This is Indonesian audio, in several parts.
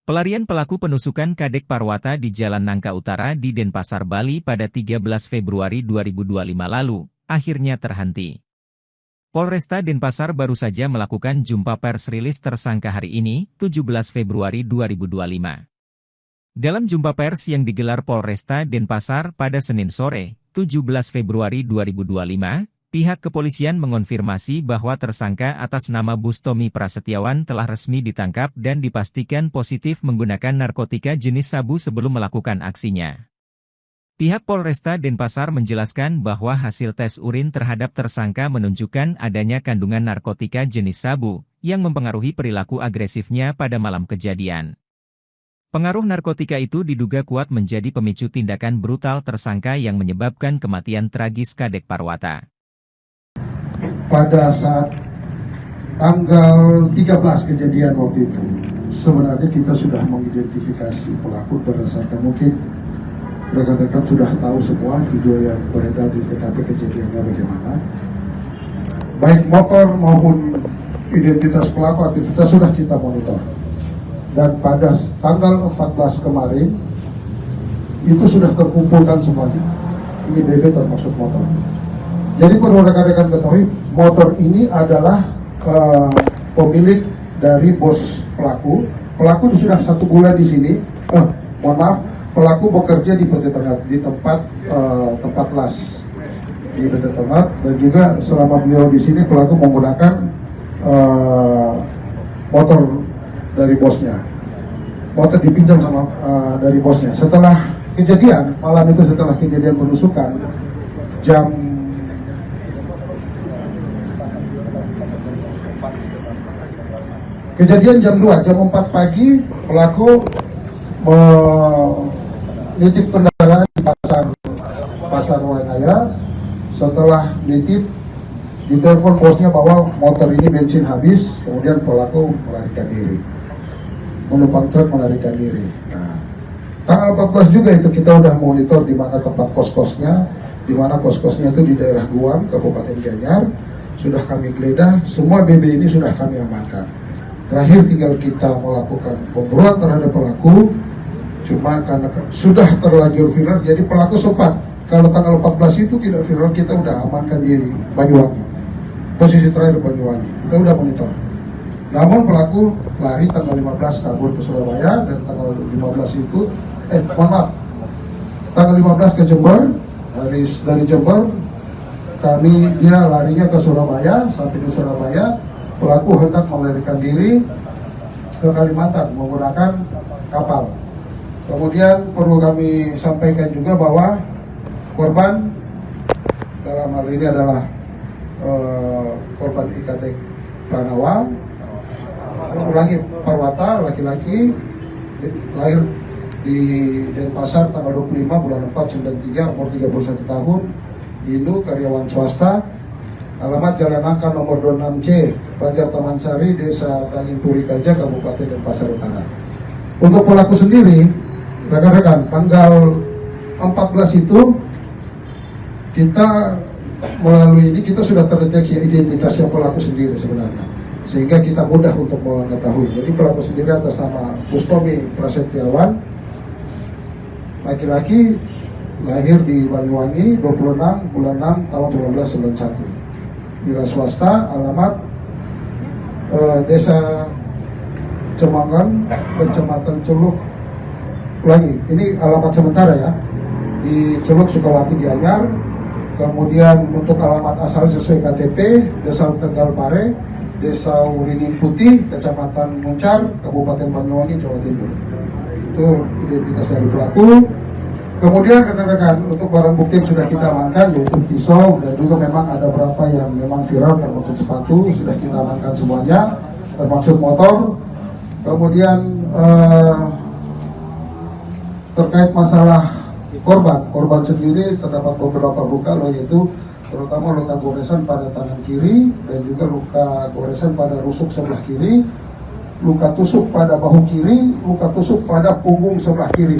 Pelarian pelaku penusukan Kadek Parwata di Jalan Nangka Utara di Denpasar, Bali pada 13 Februari 2025 lalu, akhirnya terhenti. Polresta Denpasar baru saja melakukan jumpa pers rilis tersangka hari ini, 17 Februari 2025. Dalam jumpa pers yang digelar Polresta Denpasar pada Senin sore, 17 Februari 2025, pihak kepolisian mengonfirmasi bahwa tersangka atas nama Bustomi Prasetyawan telah resmi ditangkap dan dipastikan positif menggunakan narkotika jenis sabu sebelum melakukan aksinya. Pihak Polresta Denpasar menjelaskan bahwa hasil tes urin terhadap tersangka menunjukkan adanya kandungan narkotika jenis sabu, yang mempengaruhi perilaku agresifnya pada malam kejadian. Pengaruh narkotika itu diduga kuat menjadi pemicu tindakan brutal tersangka yang menyebabkan kematian tragis Kadek Parwata. Pada saat tanggal 13 kejadian waktu itu, sebenarnya kita sudah mengidentifikasi pelaku berdasarkan mungkin rekan-rekan sudah tahu semua video yang beredar di TKP kejadiannya bagaimana. Baik motor maupun identitas pelaku aktivitas sudah kita monitor. Dan pada tanggal 14 kemarin, itu sudah terkumpulkan semuanya. Ini BB termasuk motor. Jadi perlu rekan-rekan ketahui, motor ini adalah pemilik dari bos pelaku. Pelaku sudah 1 bulan di sini. Mohon maaf, pelaku bekerja di PT Tengah, di tempat las di PT Tengah, dan juga selama beliau di sini pelaku menggunakan motor dari bosnya. Motor dipinjam sama dari bosnya. Setelah kejadian malam itu, setelah kejadian penusukan, Kejadian jam 2, jam 4 pagi, pelaku menitip kendaraan di pasar Wanaya. Setelah nitip, ditelepon bosnya bahwa motor ini bensin habis, kemudian pelaku melarikan diri. Menumpang truk melarikan diri. Nah, tanggal 14 juga itu kita udah monitor di mana tempat kos-kosnya, di mana kos-kosnya itu di daerah Guam, Kabupaten Gianyar. Sudah kami geledah, semua BB ini sudah kami amankan. Terakhir tinggal kita melakukan pemburuan terhadap pelaku, cuma karena sudah terlanjur viral, jadi pelaku sempat. Kalau tanggal 14 itu tidak viral, kita udah amankan di Banyuwangi. Posisi terakhir Banyuwangi, kita udah monitor. Namun pelaku lari tanggal 15 kabur ke Surabaya, dan tanggal 15 itu, tanggal 15 ke Jember, dari Jember, dia larinya ke Surabaya. Sampai di Surabaya, pelaku hendak melarikan diri ke Kalimantan menggunakan kapal. Kemudian perlu kami sampaikan juga bahwa korban dalam hal ini adalah korban Kadek Pranawa, ulangi Parwata, laki-laki, lahir di Denpasar tanggal 25 bulan 4 93, umur 31 tahun, Hindu, karyawan swasta. Alamat Jalan Nangka nomor 26C, Banjar Taman Sari, Desa Tanjung Puri Gajah, Kabupaten Denpasar Utara. Untuk pelaku sendiri, rekan-rekan, tanggal 14 itu kita melalui ini kita sudah terdeteksi identitasnya pelaku sendiri sebenarnya, sehingga kita mudah untuk mengetahui. Jadi pelaku sendiri atas nama Bustomi Prasetyawan, laki-laki, lahir di Banyuwangi 26 bulan 6 tahun 1991. Wira swasta, alamat Desa Cemangan, Kecamatan Celuk. Lagi, ini alamat sementara ya, di Celuk Sukawati Gianyar. Kemudian untuk alamat asal sesuai KTP, Desa Tegal Pare, Desa Uringin Putih, Kecamatan Muncar, Kabupaten Banyuwangi, Jawa Timur. Itu identitas dari pelaku. Kemudian rekan-rekan, untuk barang bukti yang sudah kita amankan yaitu pisau, dan juga memang ada beberapa yang memang viral termasuk sepatu, sudah kita amankan semuanya, termasuk motor. Kemudian terkait masalah korban sendiri terdapat beberapa luka, yaitu terutama luka goresan pada tangan kiri, dan juga luka goresan pada rusuk sebelah kiri, luka tusuk pada bahu kiri, luka tusuk pada punggung sebelah kiri.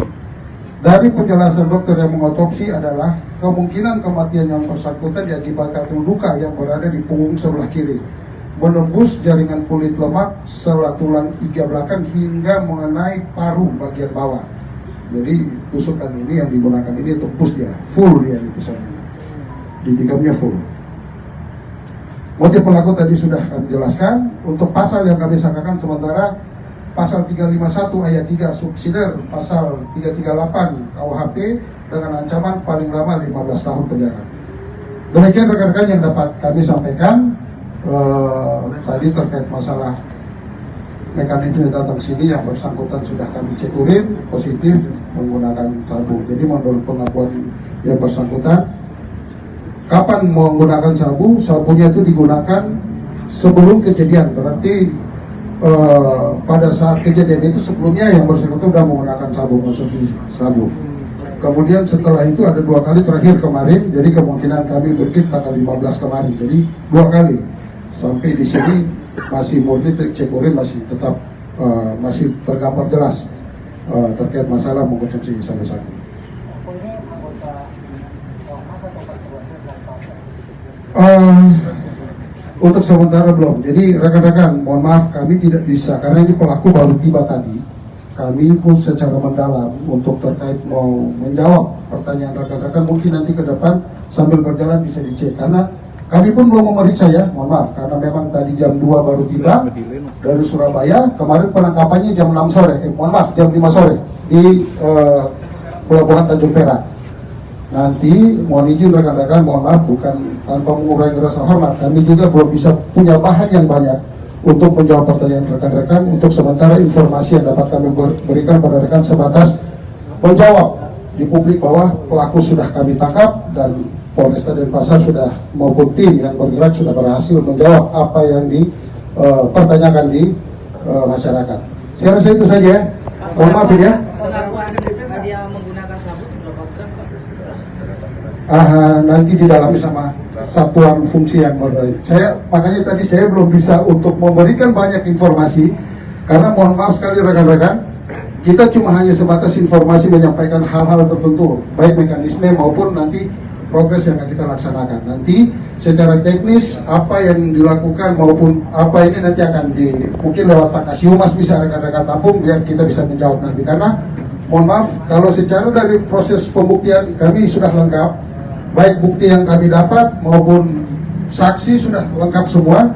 Dari penjelasan dokter yang mengotopsi adalah kemungkinan kematian yang bersangkutan diakibatkan luka yang berada di punggung sebelah kiri. menembus jaringan kulit lemak sela tulang iga belakang hingga mengenai paru bagian bawah. Jadi tusukan ini yang digunakan ini tembus dia, full dia di tusukan, ditikamnya full. Motif pelaku tadi sudah kami jelaskan. Untuk pasal yang kami sangkakan sementara pasal 351 ayat 3 subsidiar pasal 338 KUHP dengan ancaman paling lama 15 tahun penjara. Demikian rekan-rekan yang dapat kami sampaikan. Tadi terkait masalah mekanisme datang sini yang bersangkutan sudah kami ceturin positif menggunakan sabu. Jadi menurut pengakuan yang bersangkutan, kapan menggunakan sabu? Sabunya itu digunakan sebelum kejadian. Berarti pada saat kejadian itu sebelumnya yang bersangkutan sudah menggunakan sabu, konsumsi sabu. Kemudian setelah itu ada 2 kali terakhir kemarin. Jadi kemungkinan kami berkit tanggal 15 kemarin. Jadi 2 kali. Sampai di sini masih murni cek urin masih tetap masih tergambar jelas terkait masalah mengkonsumsi sabu-sabu. Untuk sementara belum. Jadi rekan-rekan, mohon maaf kami tidak bisa karena ini pelaku baru tiba tadi. Kami pun secara mendalam untuk terkait mau menjawab pertanyaan rekan-rekan mungkin nanti ke depan sambil berjalan bisa dicek karena kami pun belum memeriksa ya, mohon maaf karena memang tadi jam 2 baru tiba dari Surabaya. Kemarin penangkapannya jam 6 sore, mohon maaf jam 5 sore di Pelabuhan Tanjung Perak. Nanti mohon izin rekan-rekan, mohon maaf bukan tanpa mengurangi rasa hormat, kami juga belum bisa punya bahan yang banyak untuk menjawab pertanyaan rekan-rekan. Untuk sementara informasi yang dapat kami berikan pada rekan sebatas menjawab di publik bahwa pelaku sudah kami tangkap dan Polresta Denpasar sudah maupun tim yang bergerak sudah berhasil menjawab apa yang dipertanyakan di masyarakat. Saya rasa itu saja ya. Mohon maaf ya. Dia menggunakan sabu berapa gram? Nanti didalami sama satuan fungsi yang berbeda. Makanya tadi saya belum bisa untuk memberikan banyak informasi karena mohon maaf sekali rekan-rekan, kita cuma hanya sebatas informasi menyampaikan hal-hal tertentu, baik mekanisme maupun nanti progres yang akan kita laksanakan. Nanti secara teknis apa yang dilakukan maupun apa ini nanti akan mungkin lewat Pak Kasiumas bisa rekan-rekan tampung biar kita bisa menjawab nanti. Karena mohon maaf kalau secara dari proses pembuktian kami sudah lengkap, baik bukti yang kami dapat maupun saksi sudah lengkap semua.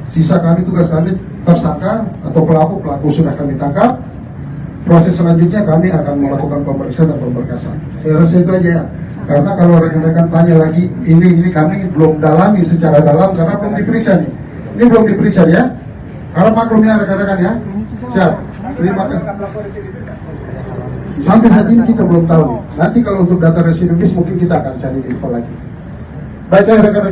Sisa tugas kami tersangka atau pelaku sudah kami tangkap. Proses selanjutnya kami akan melakukan pemeriksaan dan pemberkasan. Saya rasa itu aja ya. Karena kalau rekan-rekan tanya lagi, ini kami belum dalami secara dalam karena belum diperiksa nih. Ini belum diperiksa ya. Karena maklumnya rekan-rekan ya. Siap. Terima kasih. Sampai saat ini kita belum tahu. Nanti kalau untuk data residuvis mungkin kita akan cari info lagi. Baik ya rekan-rekan.